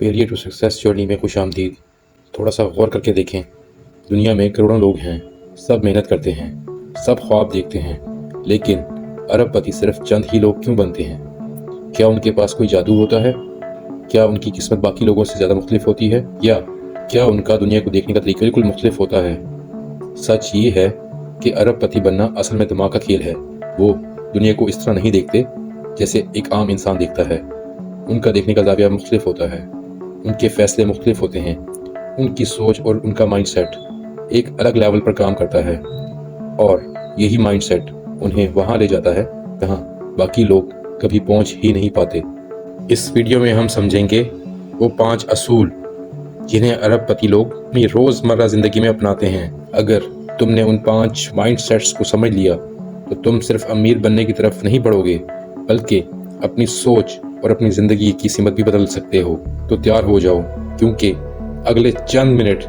Failure to success journey में खुश आमदीद। थोड़ा सा गौर करके देखें, दुनिया में करोड़ों लोग हैं, सब मेहनत करते हैं, सब ख्वाब देखते हैं, लेकिन अरबपति सिर्फ चंद ही लोग क्यों बनते हैं? क्या उनके पास कोई जादू होता है? क्या उनकी किस्मत बाकी लोगों से ज़्यादा मुख्तलिफ होती है, या क्या उनका दुनिया को देखने का तरीका बिल्कुल मुख्तलिफ होता है? सच ये है कि अरबपति बनना असल में दिमाग का खेल है। वो दुनिया को इस तरह नहीं देखते जैसे एक आम इंसान देखता है। उनका देखने का ज़ाविया मुख्तलिफ होता है, उनके फैसले मुख्तलिफ होते हैं, उनकी सोच और उनका माइंडसेट एक अलग लेवल पर काम करता है, और यही माइंडसेट उन्हें वहाँ ले जाता है जहाँ बाकी लोग कभी पहुँच ही नहीं पाते। इस वीडियो में हम समझेंगे वो 5 असूल जिन्हें अरबपति लोग अपनी रोज़मर्रा ज़िंदगी में अपनाते हैं। अगर तुमने उन 5 माइंडसेट्स को समझ लिया तो तुम सिर्फ अमीर बनने की तरफ नहीं बढ़ोगे, बल्कि अपनी सोच और अपनी ज़िंदगी की सीमत भी बदल सकते हो। तो तैयार हो जाओ, क्योंकि अगले चंद मिनट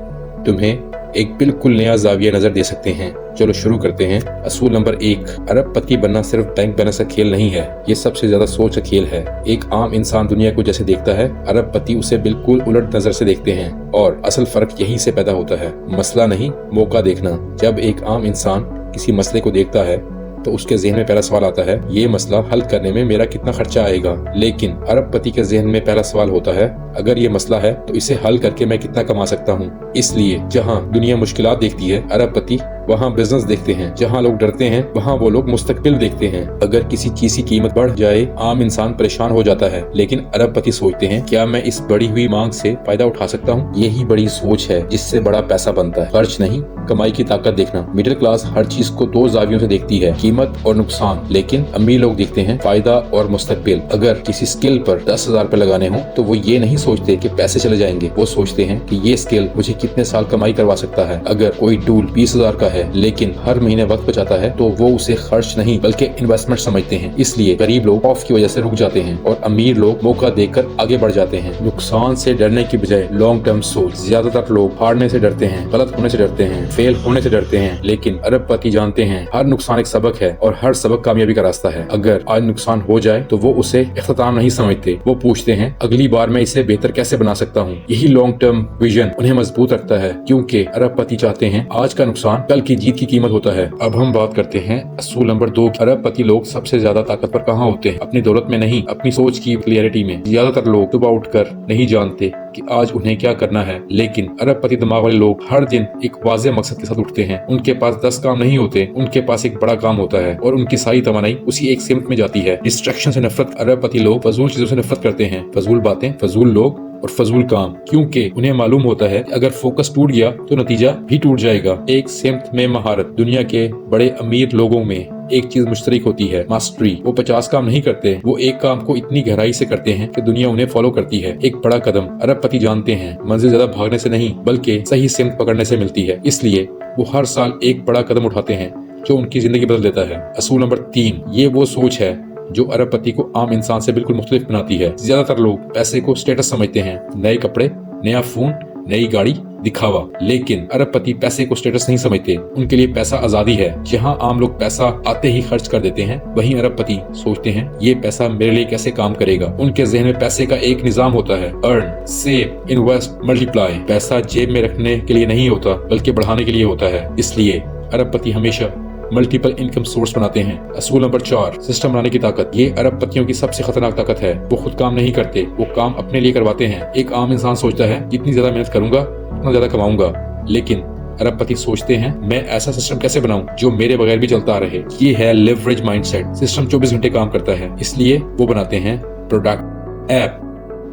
तुम्हें एक बिल्कुल नया ज़ाविया नज़र दे सकते हैं। चलो शुरू करते हैं। असूल नंबर 1, अरबपति बनना सिर्फ बैंक बैलेंस का खेल नहीं है, ये सबसे ज़्यादा सोच का खेल है। एक आम इंसान दुनिया को जैसे देखता है, अरबपति उसे बिल्कुल उलट नज़र से देखते हैं, और असल फ़र्क यहीं से पैदा होता है। मसला नहीं, मौका देखना। जब एक आम इंसान किसी मसले को देखता है तो उसके ज़हन में पहला सवाल आता है, ये मसला हल करने में मेरा कितना खर्चा आएगा। लेकिन अरबपति के ज़हन में पहला सवाल होता है, अगर ये मसला है तो इसे हल करके मैं कितना कमा सकता हूँ। इसलिए जहाँ दुनिया मुश्किलात देखती है, अरबपति वहाँ बिजनेस देखते हैं। जहाँ लोग डरते हैं, वहाँ वो लोग मुस्तकबिल देखते हैं। अगर किसी चीज की कीमत बढ़ जाए, आम इंसान परेशान हो जाता है, लेकिन अरबपति सोचते हैं, क्या मैं इस बढ़ी हुई मांग से फायदा उठा सकता हूँ? यही बड़ी सोच है जिससे बड़ा पैसा बनता है। खर्च नहीं, कमाई की ताकत देखना। मिडिल क्लास हर चीज को 2 जावियों से देखती है, कीमत और नुकसान, लेकिन अमीर लोग देखते हैं फायदा और मुस्तकबिल। अगर किसी स्किल पर 10,000 रुपए लगाने हो तो वो ये नहीं सोचते कि पैसे चले जाएंगे, वो सोचते हैं कि ये स्किल मुझे कितने साल कमाई करवा सकता है। अगर कोई टूल 20,000 का है लेकिन हर महीने वक्त बचाता है, तो वो उसे खर्च नहीं बल्कि इन्वेस्टमेंट समझते हैं। इसलिए गरीब लोग खौफ की वजह से रुक जाते हैं और अमीर लोग मौका देखकर आगे बढ़ जाते हैं। नुकसान से डरने की बजाय लॉन्ग टर्म सोच। ज्यादातर लोग हारने से डरते हैं, गलत होने से डरते हैं, फेल होने से डरते हैं, लेकिन अरबपति जानते हैं हर नुकसान एक सबक है और हर सबक कामयाबी का रास्ता है। अगर आज नुकसान हो जाए तो वो उसे इख्तिताम नहीं समझते, वो पूछते हैं अगली बार मैं इसे बेहतर कैसे बना सकता हूँ। यही लॉन्ग टर्म विजन उन्हें मजबूत रखता है, क्योंकि अरबपति चाहते हैं आज का नुकसान कल की जीत की कीमत होता है। अब हम बात करते हैं असूल नंबर 2। अरबपति लोग सबसे ज्यादा ताकतवर कहाँ होते हैं? अपनी दौलत में नहीं, अपनी सोच की क्लियरिटी में। ज्यादातर लोग सुबह उठकर नहीं जानते कि आज उन्हें क्या करना है, लेकिन अरबपति दिमाग वाले लोग हर दिन एक वाज़ेह मकसद के साथ उठते हैं। उनके पास 10 काम नहीं होते, उनके पास एक बड़ा काम होता है, और उनकी सारी तमन्नाई उसी एक सिमत में जाती है। डिस्ट्रैक्शन से नफरत। अरबपति लोग फजूल चीजों से नफरत करते हैं, फजूल बातें, फजूल लोग और फजूल काम, क्योंकि उन्हें मालूम होता है अगर फोकस टूट गया तो नतीजा भी टूट जाएगा। एक सिमत में महारत। दुनिया के बड़े अमीर लोगों में एक चीज मुश्तरक होती है, मास्टरी। वो 50 काम नहीं करते, वो एक काम को इतनी गहराई से करते हैं कि दुनिया उन्हें फॉलो करती है। एक बड़ा कदम। अरबपति जानते हैं मंजिल ज्यादा भागने से नहीं बल्कि सही सिमत पकड़ने से मिलती है, इसलिए वो हर साल एक बड़ा कदम उठाते हैं जो उनकी जिंदगी बदल देता है। असूल नंबर 3, ये वो सोच है जो अरबपति को आम इंसान से बिल्कुल मुख्तलिफ बनाती है। ज्यादातर लोग पैसे को स्टेटस समझते हैं, नए कपड़े, नया फोन, नई गाड़ी, दिखावा, लेकिन अरबपति पैसे को स्टेटस नहीं समझते। उनके लिए पैसा आजादी है। जहां आम लोग पैसा आते ही खर्च कर देते हैं, वहीं अरबपति सोचते हैं ये पैसा मेरे लिए कैसे काम करेगा। उनके ज़हन में पैसे का एक निजाम होता है, अर्न, सेव, इन्वेस्ट, मल्टीप्लाई। पैसा जेब में रखने के लिए नहीं होता बल्कि बढ़ाने के लिए होता है, इसलिए अरबपति हमेशा मल्टीपल इनकम सोर्स बनाते हैं। असूल नंबर 4, सिस्टम बनाने की ताकत। ये अरबपतियों की सबसे खतरनाक ताकत है। वो खुद काम नहीं करते, वो काम अपने लिए करवाते हैं। एक आम इंसान सोचता है जितनी ज्यादा मेहनत करूंगा उतना ज्यादा कमाऊंगा, लेकिन अरबपति सोचते हैं मैं ऐसा सिस्टम कैसे बनाऊं जो मेरे बगैर भी चलता रहे। ये है लेवरेज माइंडसेट। सिस्टम 24 घंटे काम करता है, इसलिए वो बनाते हैं प्रोडक्ट, ऐप,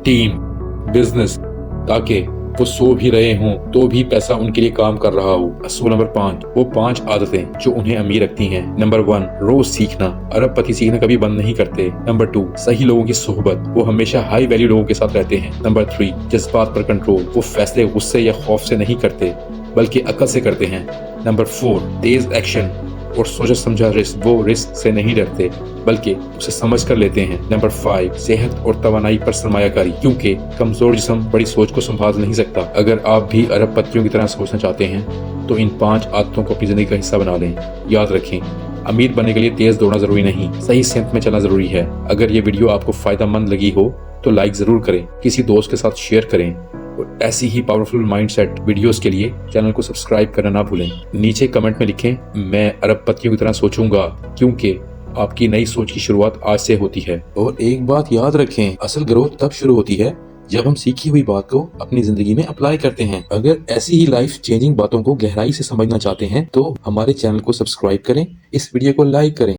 टीम, बिजनेस, ताकि वो सो भी रहे हों तो भी पैसा उनके लिए काम कर रहा हो। असूल नंबर 5, वो 5 आदतें जो उन्हें अमीर रखती हैं। नंबर 1, रोज सीखना। अरबपति सीखना कभी बंद नहीं करते। नंबर 2, सही लोगों की सोहबत। वो हमेशा हाई वैल्यू लोगों के साथ रहते हैं। नंबर 3, जज्बात पर कंट्रोल। वो फैसले गुस्से या खौफ से नहीं करते बल्कि अकल से करते हैं। नंबर 4, तेज एक्शन और सोचा समझा रिस्क। वो रिस्क से नहीं डरते बल्कि उसे समझ कर लेते हैं। नंबर 5, सेहत और तवानाई पर सरमायाकारी, क्योंकि कमजोर जिस्म बड़ी सोच को संभाल नहीं सकता। अगर आप भी अरबपतियों की तरह सोचना चाहते हैं तो इन 5 आदतों को अपनी जिंदगी का हिस्सा बना लें। याद रखें, अमीर बनने के लिए तेज दौड़ना जरूरी नहीं, सही सिमत में चलना जरूरी है। अगर ये वीडियो आपको फायदा मंद लगी हो तो लाइक जरूर करें, किसी दोस्त के साथ शेयर करें और ऐसी ही पावरफुल माइंडसेट वीडियोस के लिए चैनल को सब्सक्राइब करना ना भूलें। नीचे कमेंट में लिखें, मैं अरबपतियों की तरह सोचूंगा, क्योंकि आपकी नई सोच की शुरुआत आज से होती है। और एक बात याद रखें, असल ग्रोथ तब शुरू होती है जब हम सीखी हुई बात को अपनी जिंदगी में अप्लाई करते हैं। अगर ऐसी ही लाइफ चेंजिंग बातों को गहराई से समझना चाहते हैं तो हमारे चैनल को सब्सक्राइब करें, इस वीडियो को लाइक करें।